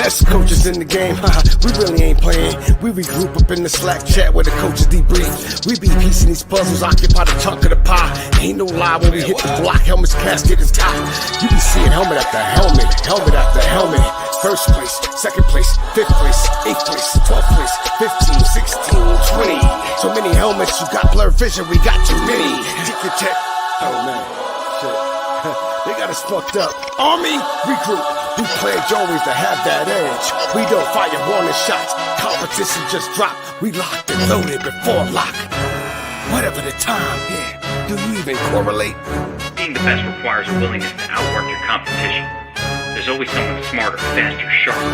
best coaches in the game, we really ain't playing. We regroup up in the Slack chat where the coaches debrief. We be piecing these puzzles, occupy the chunk of the pie. Ain't no lie when we hit the block, helmets casket is top. You be seeing helmet after helmet, helmet after helmet. First place, second place, fifth place, eighth place, 12th place, 15, 16, 20. So many helmets, you got blurred vision, we got too many. Tick your check. Oh man, shit. They got us fucked up. Army, regroup. We pledge always to have that edge. We don't fire warning shots. Competition just dropped. We locked and loaded before lock. Whatever the time, yeah. Do you even correlate? Being the best requires a willingness to outwork your competition. There's always someone smarter, faster, sharper,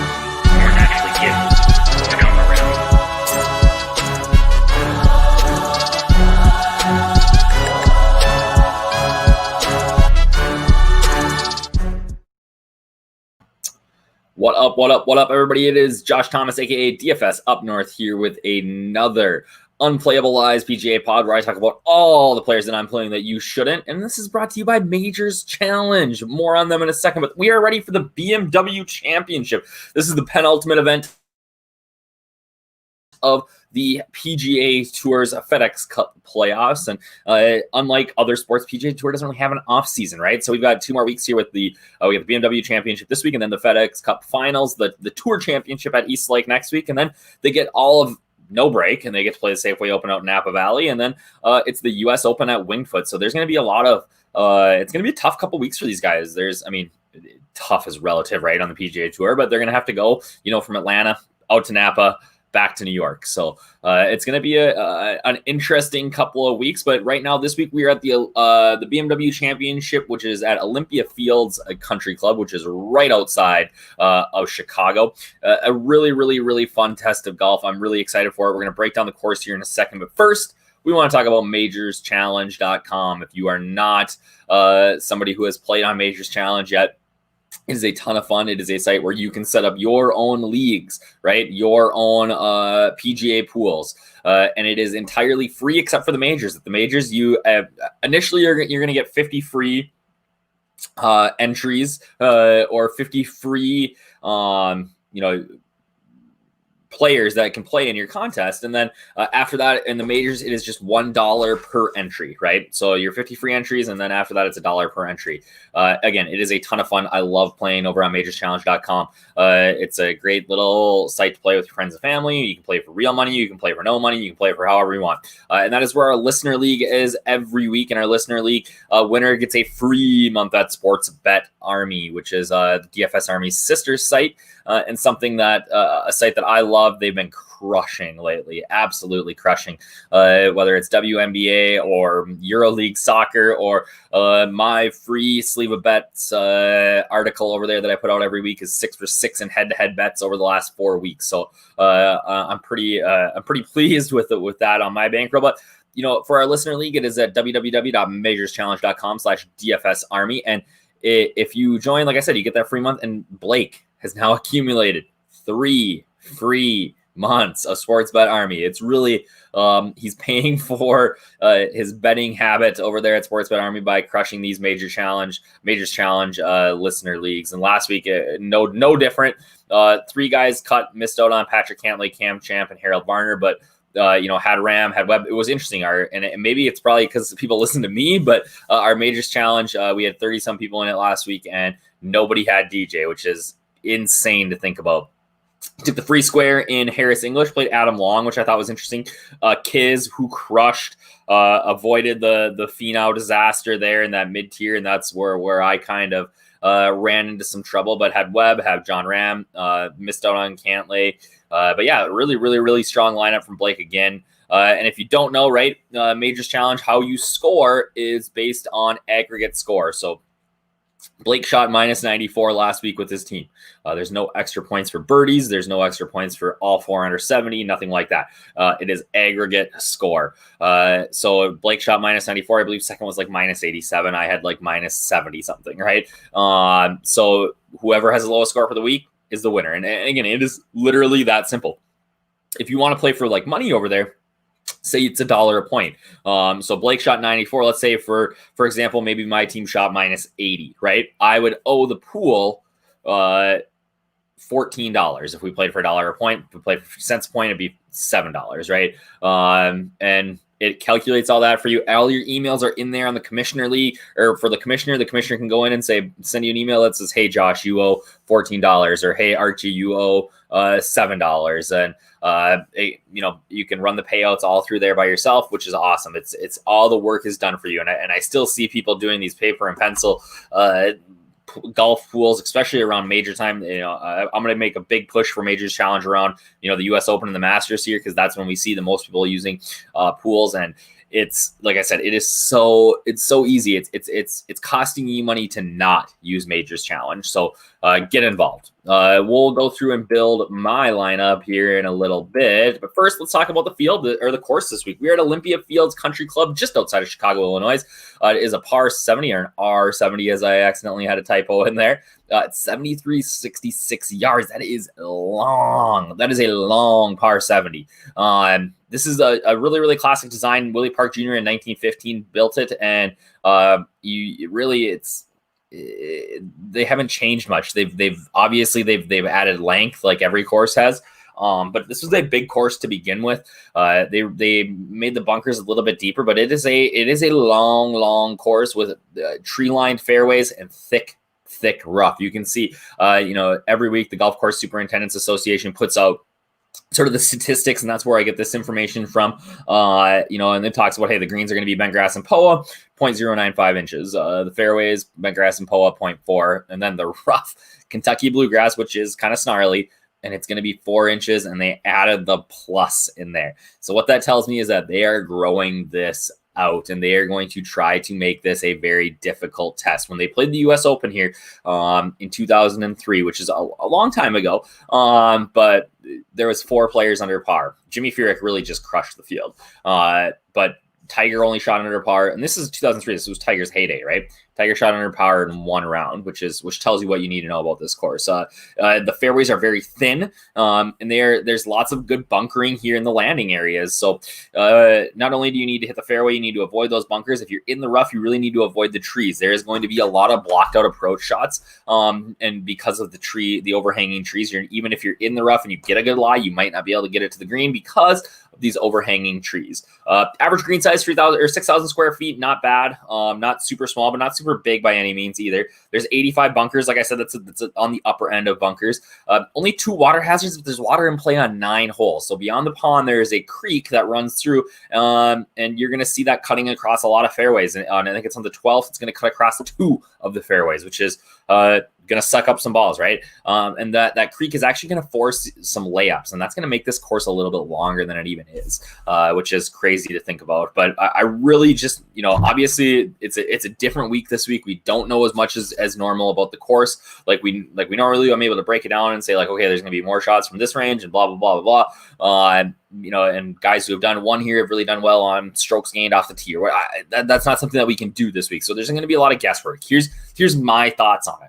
more naturally gifted to come around. What up, everybody? It is Josh Thomas, aka DFS Up North, here with another Unplayable Lies PGA pod where I talk about all the players that I'm playing that you shouldn't. And this is brought to you by Majors Challenge. More on them in a second, but we are ready for the BMW Championship. This is the penultimate event of the PGA Tour's FedEx Cup playoffs. And unlike other sports, PGA Tour doesn't really have an off season, right? So we've got 2 more weeks here with we have the BMW Championship this week, and then the FedEx Cup finals, the Tour Championship at East Lake next week. And then they get all of no break, and they get to play the Safeway Open out in Napa Valley. And then it's the U.S. Open at Winged Foot. So there's going to be a lot of it's going to be a tough couple weeks for these guys. Tough is relative, right, on the PGA Tour, but they're going to have to go, from Atlanta out to Napa, back to New York. So it's going to be an interesting couple of weeks. But right now, this week, we are at the BMW Championship, which is at Olympia Fields Country Club, which is right outside of Chicago. A really, really, really fun test of golf. I'm really excited for it. We're going to break down the course here in a second. But first, we want to talk about MajorsChallenge.com. If you are not somebody who has played on Majors Challenge yet, it is a ton of fun. It is a site where you can set up your own leagues, right? Your own PGA pools. And it is entirely free except for the majors. At the majors, you initially you're going to get 50 free entries or 50 free players that can play in your contest. And then after that, in the majors, it is just $1 per entry, right? So you're 50 free entries, and then after that, it's $1 per entry. Again, it is a ton of fun. I love playing over on MajorsChallenge.com. It's a great little site to play with your friends and family. You can play for real money. You can play for no money. You can play for however you want. And that is where our listener league is every week. In our listener league, winner gets a free month at Sports Bet Army, which is the DFS Army's sister site, and something that a site that I love. They've been crushing lately, absolutely crushing, whether it's WNBA or EuroLeague soccer or my free Sleeve of Bets article over there that I put out every week is 6 for 6 in head-to-head bets over the last 4 weeks. So I'm pretty pleased with that on my bankroll. But for our listener league, it is at www.majorschallenge.com/DFS Army. And if you join, like I said, you get that free month. And Blake has now accumulated 3 free months of Sports Bet Army. It's really he's paying for his betting habit over there at Sports Bet Army by crushing these Majors Challenge listener leagues. And last week, no different. 3 guys missed out on Patrick Cantlay, Cam Champ, and Harold Varner, but had Ram, had Webb. It was interesting. And maybe it's probably because people listen to me, but our Majors Challenge, we had 30 some people in it last week, and nobody had DJ, which is insane to think about. Took the free square in Harris English, played Adam Long, which I thought was interesting. Kiz, who crushed, avoided the Finau disaster there in that mid-tier, and that's where I kind of ran into some trouble, but had Webb, had John Ram, missed out on Cantlay. But yeah, really, really, really strong lineup from Blake again. And if you don't know, right, Majors Challenge, how you score is based on aggregate score. So Blake shot -94 last week with his team. There's no extra points for birdies. There's no extra points for all 4 under 70, nothing like that. It is aggregate score. So Blake shot -94. I believe second was like -87. I had like -70 something, right? So whoever has the lowest score for the week is the winner. And again, it is literally that simple. If you want to play for like money over there, say it's $1 a point. So Blake shot 94. Let's say for example, maybe my team shot -80, right? I would owe the pool $14 if we played for $1 a point. If we played for cents a point, it'd be $7, right? And it calculates all that for you. All your emails are in there on the commissioner league, or for the commissioner can go in and send you an email that says, hey, Josh, you owe $14, or hey, Archie, you owe $7. And, you can run the payouts all through there by yourself, which is awesome. It's all the work is done for you. And I still see people doing these paper and pencil, golf pools, especially around major time. I'm going to make a big push for Majors Challenge around, the US Open and the Masters here, because that's when we see the most people using pools. And it's, like I said, it's so easy. It's costing you money to not use Majors Challenge. So get involved. We'll go through and build my lineup here in a little bit. But first, let's talk about the field, or the course this week. We're at Olympia Fields Country Club, just outside of Chicago, Illinois. It is a par 70, or an R70, as I accidentally had a typo in there. It's 73.66 yards. That is long. That is a long par 70. This is a really, really classic design. Willie Park Jr. in 1915 built it, and they haven't changed much. They've added length, like every course has. But this was a big course to begin with. They made the bunkers a little bit deeper, but it is a long course with tree-lined fairways and thick rough. You can see, every week the Golf Course Superintendents Association puts out sort of the statistics, and that's where I get this information from. And it talks about, hey, the greens are going to be bent grass and POA, 0.095 inches. The fairways, bent grass and POA, 0.4, and then the rough Kentucky bluegrass, which is kind of snarly, and it's going to be 4 inches, and they added the plus in there. So what that tells me is that they are growing this out, and they are going to try to make this a very difficult test. When they played the US Open here in 2003, which is a long time ago, but there was 4 players under par. Jimmy Furyk really just crushed the field, but Tiger only shot under par, and this is 2003. This was Tiger's heyday, right? Tiger shot under par in 1 round, which tells you what you need to know about this course. The fairways are very thin, and there's lots of good bunkering here in the landing areas. So not only do you need to hit the fairway, you need to avoid those bunkers. If you're in the rough, you really need to avoid the trees. There is going to be a lot of blocked out approach shots, and because of the overhanging trees, even if you're in the rough and you get a good lie, you might not be able to get it to the green because of these overhanging trees. Average green size 3,000 or 6,000 square feet, not bad. Not super small, but not super big by any means either. There's 85 bunkers. Like I said, that's on the upper end of bunkers. Only 2 water hazards, but there's water in play on 9 holes. So beyond the pond, there is a creek that runs through, and you're going to see that cutting across a lot of fairways. And I think it's on the 12th. It's going to cut across 2 of the fairways, which is going to suck up some balls, right? And that creek is actually going to force some layups, and that's going to make this course a little bit longer than it even is, which is crazy to think about. But I really just, obviously it's a different week this week. We don't know as much as normal about the course. Like we normally do. I'm able to break it down and say, like, okay, there's going to be more shots from this range and blah, blah, blah, blah, blah. And guys who have done one here have really done well on strokes gained off the tee. That's not something that we can do this week. So there's going to be a lot of guesswork. Here's my thoughts on it.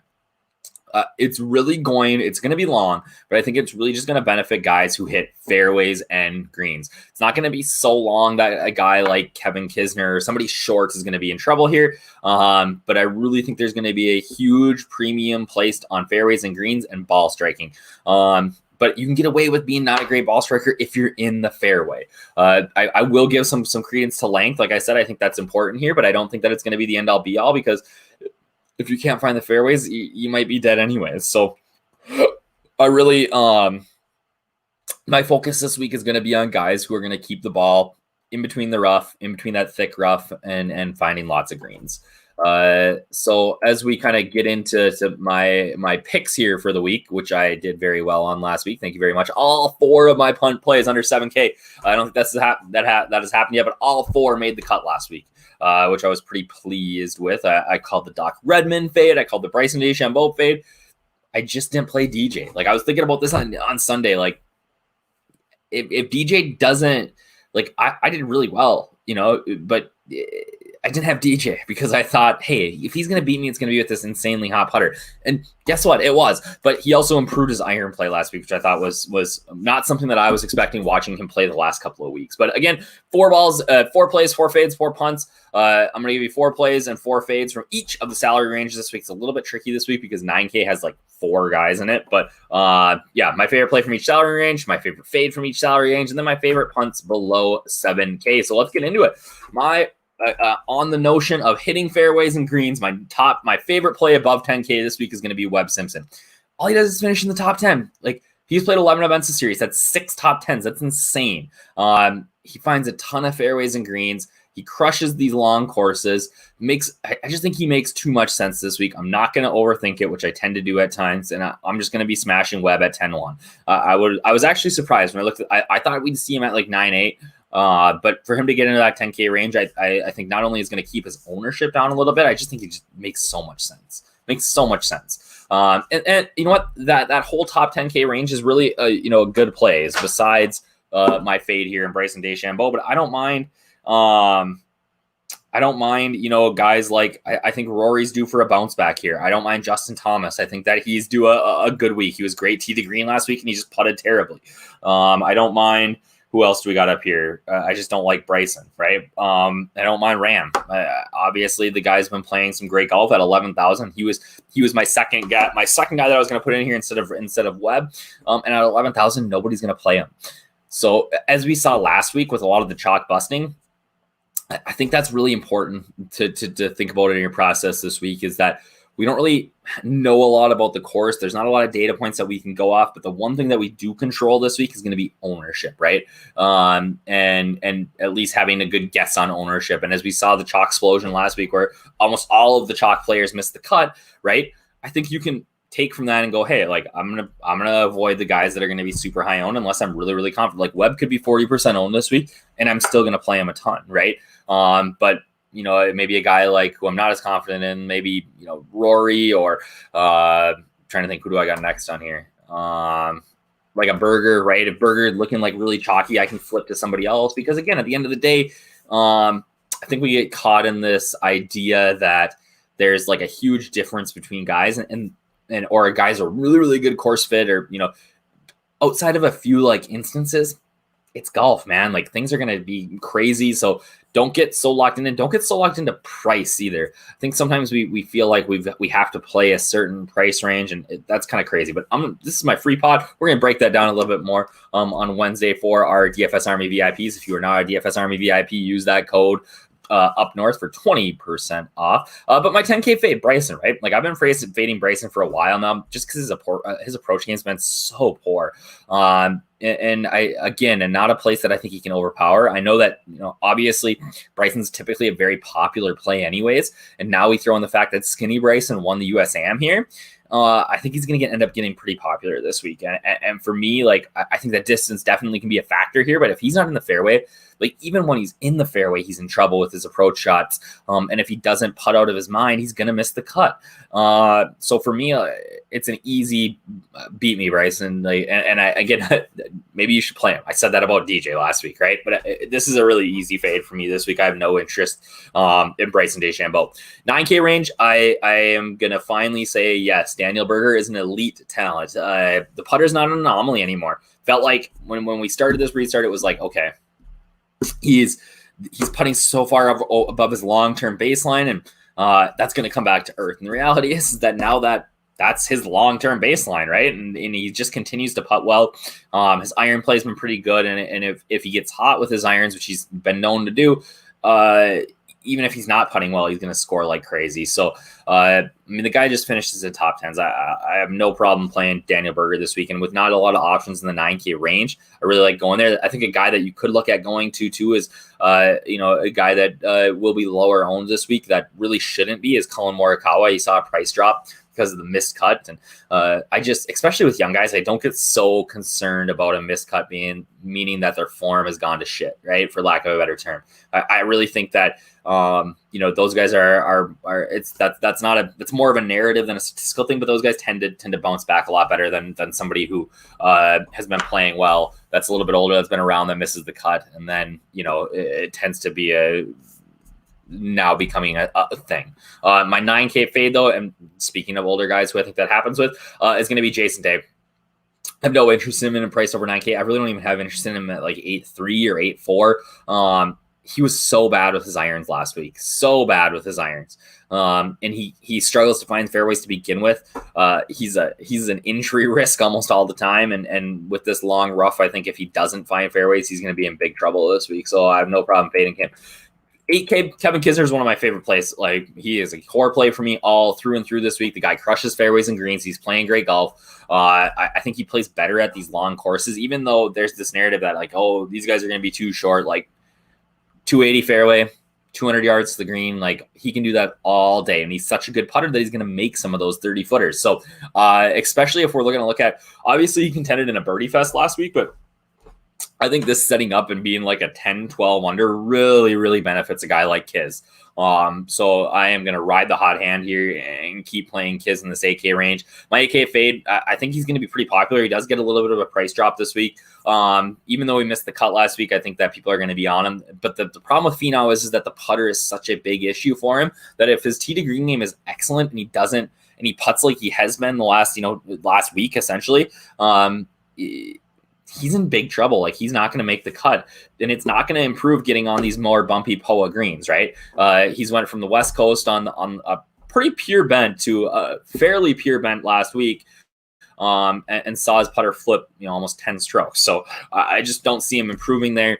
It's going to be long, but I think it's really just going to benefit guys who hit fairways and greens. It's not going to be so long that a guy like Kevin Kisner or somebody short is going to be in trouble here. But I really think there's going to be a huge premium placed on fairways and greens and ball striking. But you can get away with being not a great ball striker if you're in the fairway. I will give some credence to length. Like I said, I think that's important here, but I don't think that it's going to be the end all be all, because if you can't find the fairways, you might be dead anyways. So I really, my focus this week is going to be on guys who are going to keep the ball in between the rough, in between that thick rough, and finding lots of greens. So as we kind of get into my picks here for the week, which I did very well on last week, thank you very much. All 4 of my punt plays under 7K. I don't think that has happened yet, but all 4 made the cut last week. Which I was pretty pleased with. I called the Doc Redman fade. I called the Bryson DeChambeau fade. I just didn't play DJ. Like, I was thinking about this on Sunday. Like, if DJ doesn't, like, I did really well, but I didn't have DJ because I thought, hey, if he's going to beat me, it's going to be with this insanely hot putter. And guess what? It was. But he also improved his iron play last week, which I thought was not something that I was expecting watching him play the last couple of weeks. But again, 4 balls, 4 plays, 4 fades, 4 punts. I'm going to give you 4 plays and 4 fades from each of the salary ranges this week. It's a little bit tricky this week because 9K has like 4 guys in it. But yeah, my favorite play from each salary range, my favorite fade from each salary range, and then my favorite punts below 7K. So let's get into it. On the notion of hitting fairways and greens, my favorite play above 10K this week is going to be Webb Simpson. All he does is finish in the top 10. Like, he's played 11 events this series. That's 6 top 10s. That's insane. He finds a ton of fairways and greens. He crushes these long courses. I just think he makes too much sense this week. I'm not going to overthink it, which I tend to do at times, and I'm just going to be smashing Webb at 10-1. I was actually surprised when I looked at. I thought we'd see him at like 9-8. But for him to get into that 10K range, I think not only is going to keep his ownership down a little bit, I just think he just makes so much sense. And you know what? That whole top 10K range is really a good plays besides my fade here in Bryson DeChambeau, but I don't mind. Guys like I think Rory's due for a bounce back here. I don't mind Justin Thomas. I think that he's due a good week. He was great tee to green last week and he just putted terribly. I don't mind. Who else do we got up here? I just don't like Bryson, right? I don't mind Ram. Obviously, the guy's been playing some great golf at 11,000. He was my second guy that I was going to put in here instead of Webb. And at 11,000, nobody's going to play him. So as we saw last week with a lot of the chalk busting, I think that's really important to think about in your process this week. Is that we don't really know a lot about the course. There's not a lot of data points that we can go off, but the one thing that we do control this week is going to be ownership, right? And at least having a good guess on ownership. And as we saw the chalk explosion last week, where almost all of the chalk players missed the cut, right? I think you can take from that and go, hey, like I'm gonna avoid the guys that are going to be super high owned unless I'm really, really confident. Like Webb could be 40% owned this weck, and I'm still going to play him a ton, right? But maybe a guy like who I'm not as confident in, maybe, Rory or trying to think, who do I got next on here? Like a Berger, right? If Berger looking like really chalky, I can flip to somebody else because again, at the end of the day, I think we get caught in this idea that there's like a huge difference between guys or a guy's a really, really good course fit or, outside of a few like instances, it's golf, man. Like things are going to be crazy. So don't get so locked in and don't get so locked into price either. I think sometimes we feel like we have to play a certain price range and that's kind of crazy, but this is my free pod. We're going to break that down a little bit more on Wednesday for our DFS Army VIPs. If you are not a DFS Army VIP, use that code up north for 20% off. But my 10K fade Bryson, right? Like I've been fading Bryson for a while now, just because his approach game has been so poor. And not a place that I think he can overpower. I know that, obviously Bryson's typically a very popular play anyways. And now we throw in the fact that skinny Bryson won the USAM here. I think he's going to end up getting pretty popular this week. And for me, like, I think that distance definitely can be a factor here. But if he's not in the fairway, like even when he's in the fairway, he's in trouble with his approach shots. And if he doesn't putt out of his mind, he's going to miss the cut. So for me, it's an easy beat me, Bryson. Like, and again, maybe you should play him. I said that about DJ last week, right? But this is a really easy fade for me this week. I have no interest in Bryson DeChambeau. 9K range, I am going to finally say, yes, Daniel Berger is an elite talent. The putter's not an anomaly anymore. Felt like when we started this restart, it was like, okay, he's putting so far above his long-term baseline, and that's going to come back to earth. And the reality is that now that's his long-term baseline, right? And he just continues to putt well. His iron play has been pretty good, and if he gets hot with his irons, which he's been known to do, even if he's not putting well, he's going to score like crazy. So, the guy just finished as a top 10s. I have no problem playing Daniel Berger this weekend with not a lot of options in the 9K range. I really like going there. I think a guy that you could look at going to too is, a guy that will be lower owned this week that really shouldn't be is Colin Morikawa. He saw a price drop because of the missed cut. And especially with young guys, I don't get so concerned about a missed cut meaning that their form has gone to shit, right? For lack of a better term. I really think that, those guys it's more of a narrative than a statistical thing, but those guys tend to bounce back a lot better than somebody who has been playing well, that's a little bit older, that's been around, that misses the cut. And then, it tends to be now becoming a thing. My 9K fade, though, and speaking of older guys who I think that happens with, is going to be Jason Day. I have no interest in him in a price over 9K. I really don't even have interest in him at like 8.3 or 8.4. He was so bad with his irons last week. So bad with his irons. And he struggles to find fairways to begin with. He's an injury risk almost all the time. And with this long rough, I think if he doesn't find fairways, he's going to be in big trouble this week. So I have no problem fading him. 8K Kevin Kisner is one of my favorite plays. Like, he is a core play for me all through and through this week. The guy crushes fairways and greens. He's playing great golf. I think he plays better at these long courses, even though there's this narrative that like, oh, these guys are going to be too short. Like 280 fairway, 200 yards to the green. Like, he can do that all day. And he's such a good putter that he's going to make some of those 30 footers. So especially if we're going to look at, obviously he contended in a birdie fest last week, but I think this setting up and being like a 10, 12 under really, really benefits a guy like Kiz. So I am going to ride the hot hand here and keep playing Kiz in this 8K range. My 8K fade, I think he's going to be pretty popular. He does get a little bit of a price drop this week. Even though he missed the cut last week, I think that people are going to be on him. But the problem with Finau is that the putter is such a big issue for him that if his tee to green game is excellent and he putts like he has been the last week, essentially, he's in big trouble. Like, he's not going to make the cut, and it's not going to improve getting on these more bumpy POA greens, right? He's went from the West Coast on a pretty pure bent to a fairly pure bent last week, and saw his putter flip, almost 10 strokes. So I just don't see him improving there.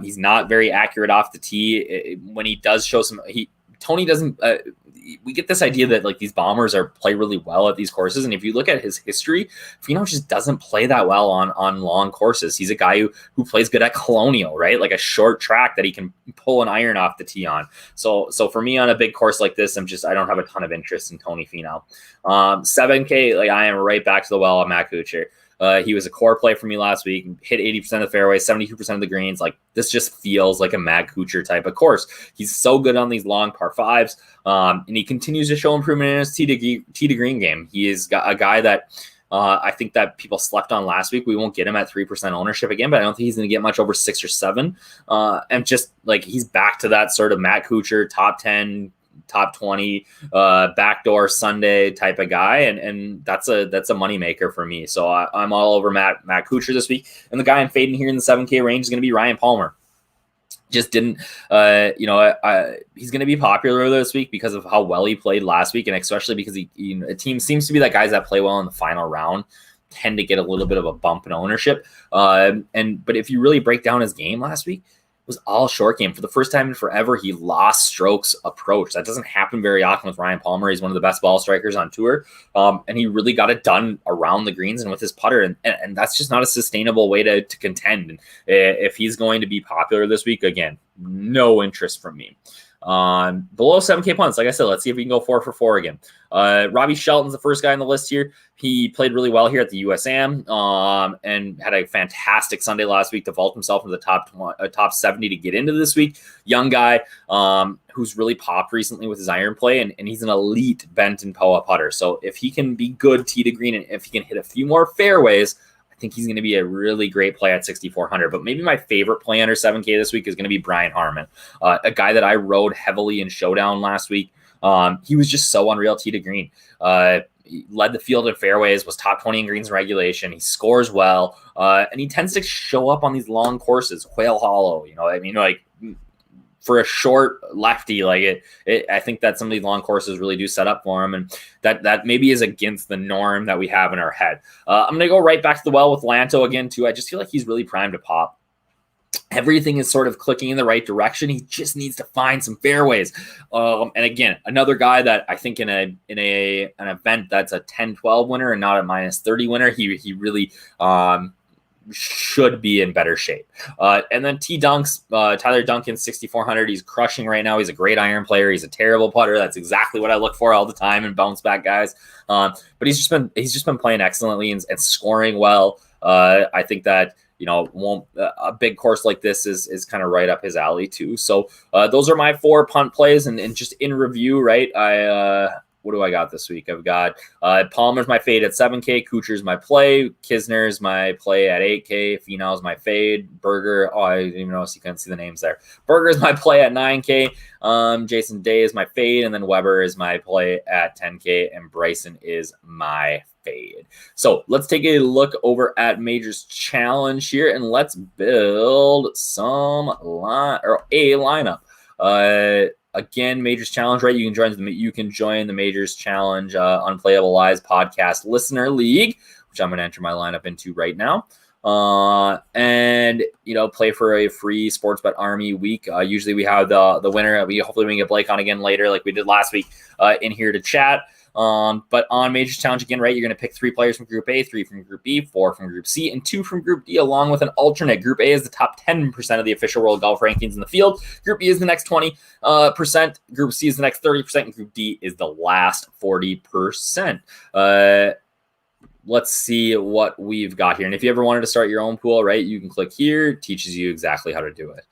He's not very accurate off the tee. When he does show Tony doesn't. We get this idea that like these bombers play really well at these courses, and if you look at his history, Finau just doesn't play that well on long courses. He's a guy who plays good at Colonial, right? Like a short track that he can pull an iron off the tee on. So for me on a big course like this, I don't have a ton of interest in Tony Finau. 7K, like, I am right back to the well on Matt Kuchar. He was a core play for me last week, hit 80% of the fairway, 72% of the greens. Like, this just feels like a Matt Kuchar type of course. He's so good on these long par fives, and he continues to show improvement in his tee to green game. He is a guy that I think that people slept on last week. We won't get him at 3% ownership again, but I don't think he's going to get much over 6 or 7. And just like, he's back to that sort of Matt Kuchar top 10, top 20 backdoor Sunday type of guy, and that's a money maker for me. So I'm all over Matt Kuchar this week, and the guy I'm fading here in the 7K range is going to be Ryan Palmer. Just didn't he's going to be popular this week because of how well he played last week, and especially because a team seems to be that guys that play well in the final round tend to get a little bit of a bump in ownership. But if you really break down his game last week, was all short game. For the first time in forever, he lost strokes approach. That doesn't happen very often with Ryan Palmer. He's one of the best ball strikers on tour. And he really got it done around the greens and with his putter. And that's just not a sustainable way to contend. And if he's going to be popular this week, again, no interest from me. Below 7K punts, like I said, let's see if we can go 4 for 4 again. Robbie Shelton's the first guy on the list here. He played really well here at the USAM, and had a fantastic Sunday last week to vault himself into the top 70 to get into this week. Young guy who's really popped recently with his iron play, and he's an elite bent and POA putter. So if he can be good tee to green, and if he can hit a few more fairways, I think he's going to be a really great play at 6,400. But maybe my favorite play under 7K this week is going to be Brian Harman, a guy that I rode heavily in Showdown last week. He was just so unreal tee to green. He led the field in fairways, was top 20 in greens and regulation. He scores well, and he tends to show up on these long courses, Whale Hollow. For a short lefty, I think that some of these long courses really do set up for him, and that maybe is against the norm that we have in our head. I'm going to go right back to the well with Lanto again, too. I just feel like he's really primed to pop. Everything is sort of clicking in the right direction. He just needs to find some fairways. And again, another guy that I think in an event that's a 10-12 winner and not a -30 winner, he really should be in better shape. And then Dunks, Tyler Duncan, 6,400. He's crushing right now. He's a great iron player. He's a terrible putter. That's exactly what I look for all the time in bounce back guys. But he's just been playing excellently and scoring well. I think that a big course like this is kind of right up his alley too. So those are my 4 punt plays, and just in review, right? what do I got this week? I've got Palmer's my fade at 7K, Kuchar's my play, Kisner's my play at 8K, Finau's my fade, Berger, I didn't even notice you couldn't see the names there. Berger's my play at 9K, Jason Day is my fade, and then Weber is my play at 10K, and Bryson is my fade. So let's take a look over at Majors Challenge here, and let's build some lineup. Again, Majors Challenge, right? You can join the Majors Challenge Unplayable Lives podcast listener league, which I'm going to enter my lineup into right now. And play for a free Sportsbet Army week. Usually we have the winner. Hopefully we can get Blake on again later, like we did last week, in here to chat. But on Majors Challenge again, right, you're going to pick 3 players from Group A, 3 from Group B, 4 from Group C, and 2 from Group D, along with an alternate. Group A is the top 10% of the official world golf rankings in the field. Group B is the next 20%. Group C is the next 30%. And Group D is the last 40%. Let's see what we've got here. And if you ever wanted to start your own pool, right, you can click here. It teaches you exactly how to do it.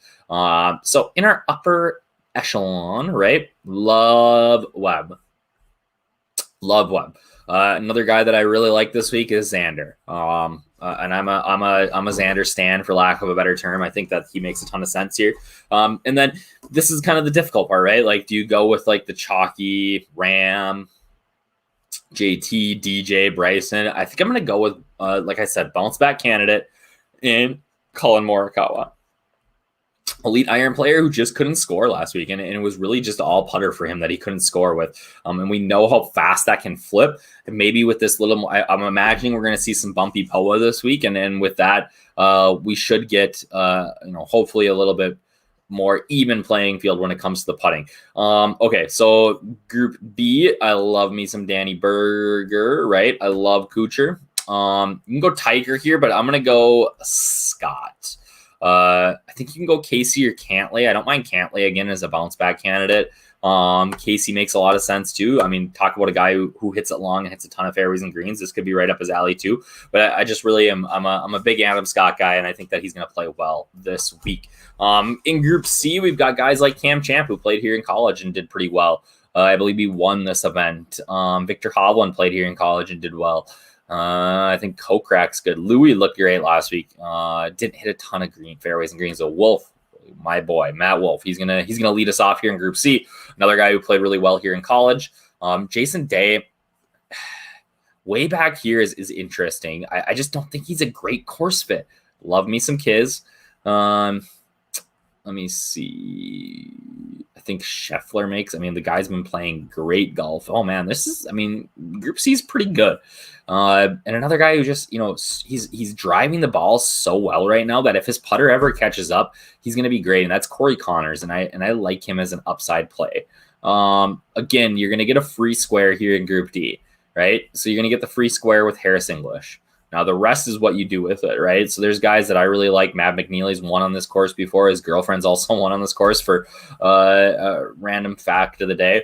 So in our upper echelon, right, Love Webb. Another guy that I really like this week is Xander. And I'm a Xander stan, for lack of a better term. I think that he makes a ton of sense here. And then this is kind of the difficult part, right? Like, do you go with like the chalky Ram, JT, DJ, Bryson? I think I'm going to go with, like I said, bounce back candidate in Colin Morikawa. Elite iron player who just couldn't score last week, and it was really just all putter for him that he couldn't score with. And we know how fast that can flip. And maybe with this little, I'm imagining we're going to see some bumpy POA this week, and then with that, we should get, hopefully a little bit more even playing field when it comes to the putting. Okay, so Group B, I love me some Danny Berger, right? I love Kuchar. You can go Tiger here, but I'm going to go Scott. I think you can go Casey or Cantlay. I don't mind Cantlay again as a bounce back candidate. Casey makes a lot of sense too. I mean, talk about a guy who hits it long and hits a ton of fairways and greens. This could be right up his alley too. But I just really am. I'm a big Adam Scott guy, and I think that he's going to play well this week. In Group C, we've got guys like Cam Champ, who played here in college and did pretty well. I believe he won this event. Victor Hovland played here in college and did well. I think Kokrak's good. Louis looked great last week. Didn't hit a ton of fairways and greens. So Wolf, my boy, Matt Wolf, he's gonna lead us off here in Group C. Another guy who played really well here in college. Jason Day, way back here is interesting. I just don't think he's a great course fit. Love me some Kiz. Let me see. I think Scheffler makes. I mean, the guy's been playing great golf. Oh man, Group C is pretty good. And another guy who just, he's driving the ball so well right now that if his putter ever catches up, he's going to be great. And that's Corey Connors. And I like him as an upside play. Again, you're going to get a free square here in Group D, right? So you're going to get the free square with Harris English. Now, the rest is what you do with it, right? So there's guys that I really like. Matt McNeely's won on this course before. His girlfriend's also won on this course for a random fact of the day.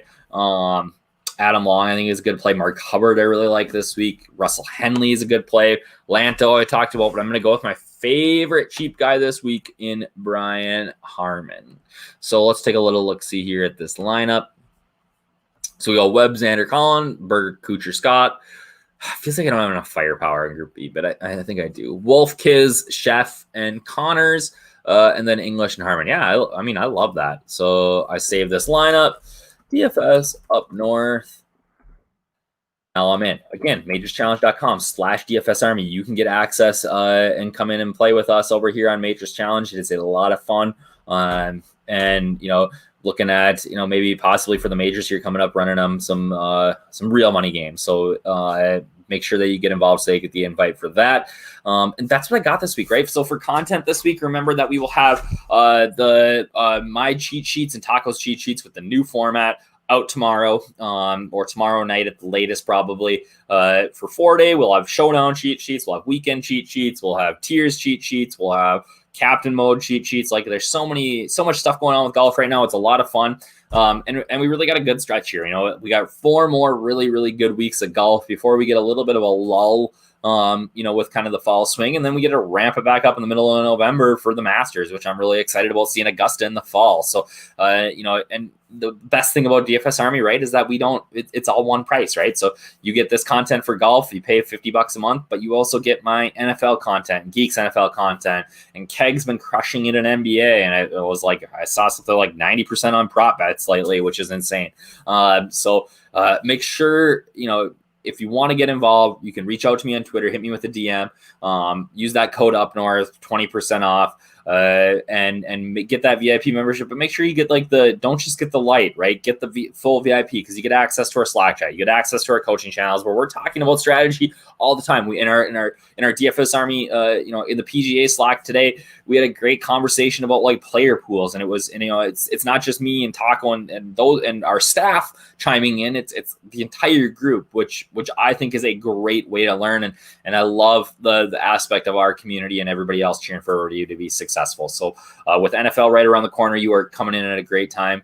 Adam Long, I think, is a good play. Mark Hubbard, I really like this week. Russell Henley is a good play. Lanto, I talked about, but I'm going to go with my favorite cheap guy this week in Brian Harman. So let's take a little look-see here at this lineup. So we go Webb, Xander, Collin, Berger, Kuchar, Scott. Feels like I don't have enough firepower in Group B, but I think I do. Wolf, Kiz, Chef, and Connors, and then English and Harman. Yeah, I love that. So I save this lineup. DFS up north. Now I'm in. Again, majorschallenge.com/DFS Army. You can get access and come in and play with us over here on Majors Challenge. It is a lot of fun. And looking at, maybe possibly for the majors here coming up, running them some real money games. So make sure that you get involved so you get the invite for that. And that's what I got this week, right? So for content this week, remember that we will have my cheat sheets and Taco's cheat sheets with the new format out tomorrow, or tomorrow night at the latest, probably. For 4-day, we'll have showdown cheat sheets, we'll have weekend cheat sheets, we'll have tiers cheat sheets, we'll have captain mode cheat sheets. Like, there's so much stuff going on with golf right now. It's a lot of fun. And we really got a good stretch here. We got 4 more really, really good weeks of golf before we get a little bit of a lull with kind of the fall swing. And then we get to ramp it back up in the middle of November for the Masters, which I'm really excited about seeing Augusta in the fall. So, and the best thing about DFS Army, right, is that it's all one price, right? So you get this content for golf, you pay $50 a month, but you also get my NFL content, Geeks NFL content, and Keg's been crushing it in NBA. And it was like, I saw something like 90% on prop bets lately, which is insane. So make sure, if you want to get involved, you can reach out to me on Twitter, hit me with a DM, use that code up north, 20% off. And get that VIP membership, but make sure you get don't just get the light, right? Get the full VIP, because you get access to our Slack chat, you get access to our coaching channels where we're talking about strategy all the time. We in our DFS Army, in the PGA Slack today, we had a great conversation about player pools, and it's not just me and Taco and those and our staff chiming in. It's the entire group, which I think is a great way to learn, and I love the aspect of our community and everybody else cheering for you to be successful. So with NFL right around the corner, you are coming in at a great time.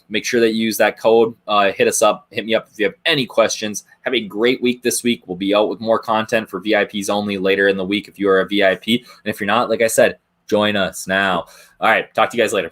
Make sure that you use that code. Hit me up if you have any questions. Have a great week this week. We'll be out with more content for VIPs only later in the week if you are a VIP. And if you're not, like I said, join us now. All right. Talk to you guys later.